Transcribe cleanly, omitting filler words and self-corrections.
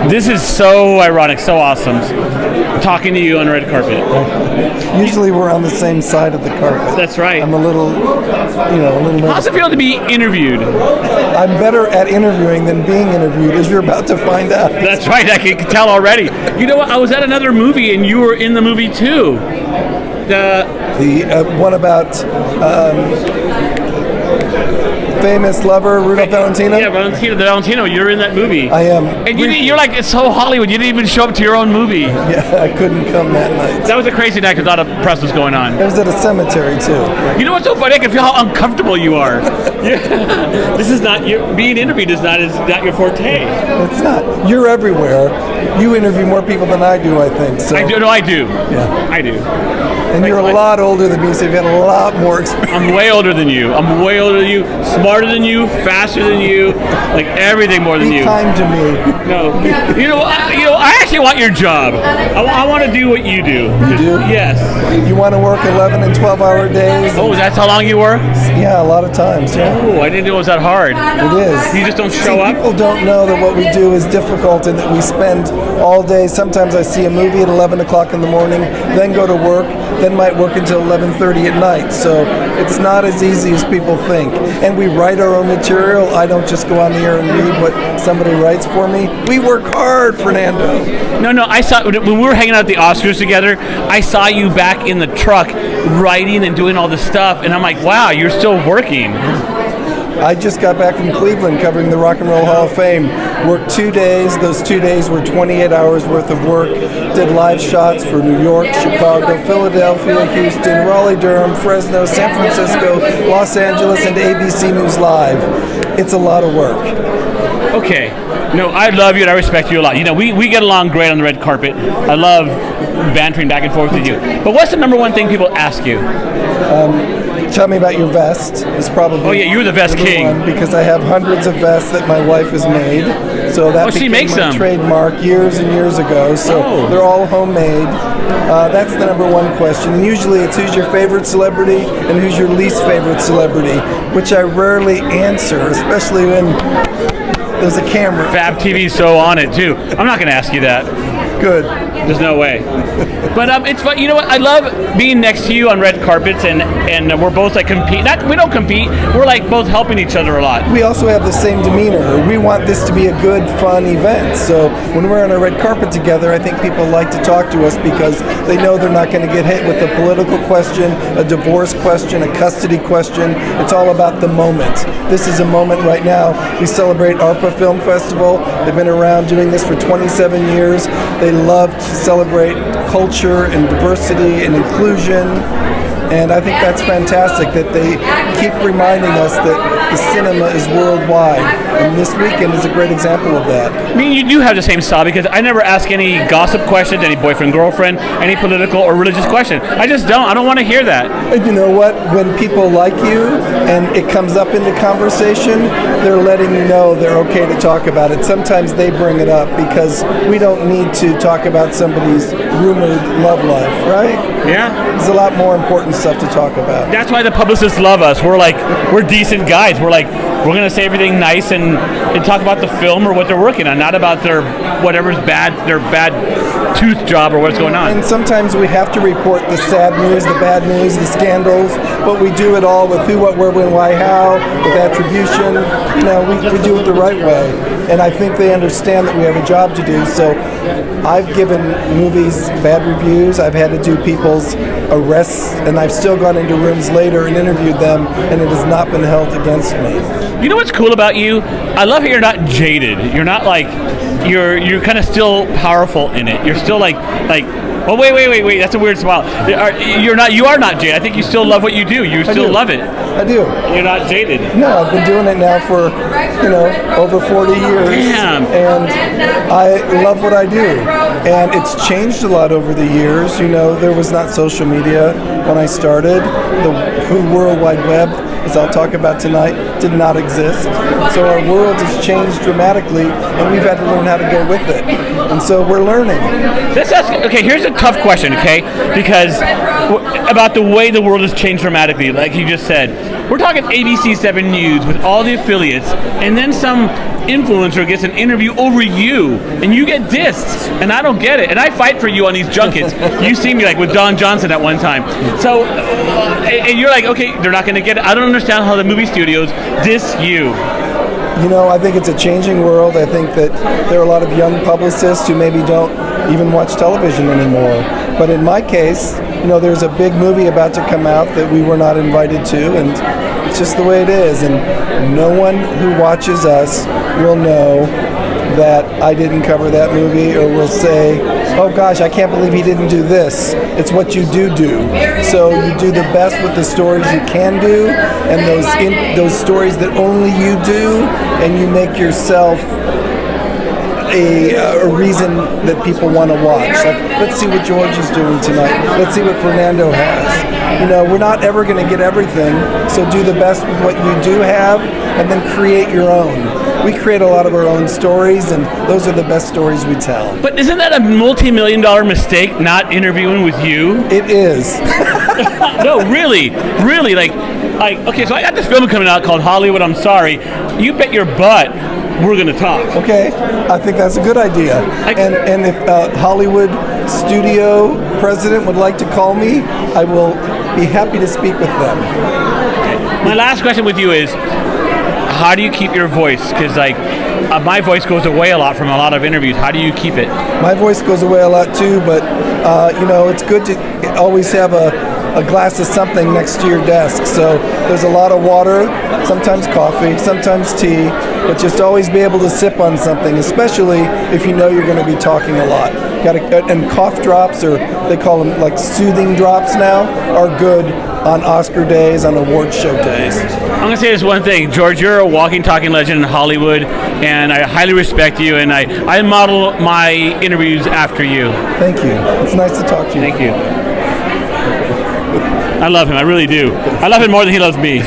This is so ironic, so awesome. Talking to you on the red carpet. Usually we're on the same side of the carpet. That's right. I'm a little nervous. How's it feel to be interviewed? I'm better at interviewing than being interviewed, as you're about to find out. That's right, I can tell already. You know what, I was at another movie and you were in the movie too. The one about famous lover Rudolph Valentino? Yeah, Valentino, you're in that movie. I am. And you're like, it's so Hollywood, you didn't even show up to your own movie. Yeah, I couldn't come that night. That was a crazy night because a lot of press was going on. It was at a cemetery too. You know what's so funny? I can feel how uncomfortable you are. This is not, being interviewed is not your forte. It's not. You're everywhere. You interview more people than I do, I think. So. I do. Yeah. I do. And you're a lot older than me, so you've had a lot more experience. I'm way older than you. Smarter than you, faster than you, like everything more than you. Be kind to me. No. I actually want your job. I want to do what you do. You do? Yes. You want to work 11 and 12-hour days? Oh, that's how long you work? Yeah, a lot of times, yeah. Oh, I didn't know it was that hard. It is. You just don't show up? People don't know that what we do is difficult and that we spend all day. Sometimes I see a movie at 11 o'clock in the morning, then go to work, then might work until 11:30 at night. So it's not as easy as people think. And we write our own material. I don't just go on the air and read what somebody writes for me. We work hard, Fernando. No, I saw, when we were hanging out at the Oscars together, I saw you back in the truck writing and doing all this stuff, and I'm like, wow, you're still working. I just got back from Cleveland covering the Rock and Roll Hall of Fame. Worked 2 days. Those 2 days were 28 hours worth of work. Did live shots for New York, Chicago, Philadelphia, Houston, Raleigh, Durham, Fresno, San Francisco, Los Angeles, and ABC News Live. It's a lot of work. Okay. No, I love you and I respect you a lot. We get along great on the red carpet. I love bantering back and forth with you. But what's the number one thing people ask you? Tell me about your vest. It's probably. Oh yeah, you're the vest king. Because I have hundreds of vests that my wife has made. So that she became makes my them. trademark years and years ago. So they're all homemade. That's the number one question. And usually it's who's your favorite celebrity and who's your least favorite celebrity, which I rarely answer, especially when there's a camera. FabTV's so on it too. I'm not going to ask you that. Good. There's no way. But it's fun. You know what? I love being next to you on red carpets, and we're both like compete. We don't compete. We're like both helping each other a lot. We also have the same demeanor. We want this to be a good, fun event. So when we're on a red carpet together, I think people like to talk to us because they know they're not going to get hit with a political question, a divorce question, a custody question. It's all about the moment. This is a moment right now. We celebrate ARPA Film Festival. They've been around doing this for 27 years. They love to celebrate culture and diversity and inclusion, and I think that's fantastic that they keep reminding us that the cinema is worldwide, and this weekend is a great example of that. I mean, you do have the same style because I never ask any gossip questions, any boyfriend, girlfriend, any political or religious question. I just don't. I don't want to hear that. And you know what? When people like you and it comes up in the conversation, they're letting you know they're okay to talk about it. Sometimes they bring it up because we don't need to talk about somebody's rumored love life, right? Yeah. There's a lot more important stuff to talk about. That's why the publicists love us. We're decent guys. We're going to say everything nice and talk about the film or what they're working on, not about their bad tooth job or what's going on. And sometimes we have to report the sad news, the bad news, the scandals, but we do it all with who, what, where, when, why, how, with attribution. We do it the right way. And I think they understand that we have a job to do. So I've given movies bad reviews. I've had to do people's arrests, and I've still gone into rooms later and interviewed them, and it has not been held against me. You know what's cool about you? I love how you're not jaded. You're not like, you're kind of still powerful in it. You're still like, oh wait, that's a weird smile. You are not jaded. I think you still love what you do. You still love it. I do. You're not jaded. No, I've been doing it now for, over 40 years. Damn. And I love what I do. And it's changed a lot over the years. There was not social media when I started. The World Wide Web, as I'll talk about tonight, did not exist. So our world has changed dramatically, and we've had to learn how to go with it. And so we're learning. Okay, here's a tough question, okay? Because about the way the world has changed dramatically, like you just said. We're talking ABC 7 News with all the affiliates, and then some influencer gets an interview over you, and you get dissed, and I don't get it. And I fight for you on these junkets. You see me like with Don Johnson at one time. So, and you're like, okay, they're not going to get it. I don't understand how the movie studios diss you. You know, I think it's a changing world. I think that there are a lot of young publicists who maybe don't even watch television anymore. But in my case, you know, there's a big movie about to come out that we were not invited to, and it's just the way it is. And no one who watches us will know that I didn't cover that movie, or will say, oh gosh, I can't believe he didn't do this. It's what you do. So you do the best with the stories you can do, and those stories that only you do, and you make yourself a reason that people want to watch. Like, let's see what George is doing tonight. Let's see what Fernando has. You know, we're not ever going to get everything, so do the best with what you do have, and then create your own. We create a lot of our own stories, and those are the best stories we tell. But isn't that a multi-million-dollar mistake, not interviewing with you? It is. No, really, like, okay, so I got this film coming out called Hollywood, I'm Sorry. You bet your butt we're going to talk. Okay, I think that's a good idea. And if Hollywood studio president would like to call me, I will be happy to speak with them. Okay. My last question with you is, how do you keep your voice? Because my voice goes away a lot from a lot of interviews. How do you keep it? My voice goes away a lot too, but you know, it's good to always have a glass of something next to your desk. So there's a lot of water, sometimes coffee, sometimes tea, but just always be able to sip on something, especially if you know you're going to be talking a lot. And cough drops, or they call them like soothing drops now, are good on Oscar days, on award show days. I'm going to say this one thing. George, you're a walking, talking legend in Hollywood, and I highly respect you, and I model my interviews after you. Thank you. It's nice to talk to you. Thank you. I love him. I really do. I love him more than he loves me.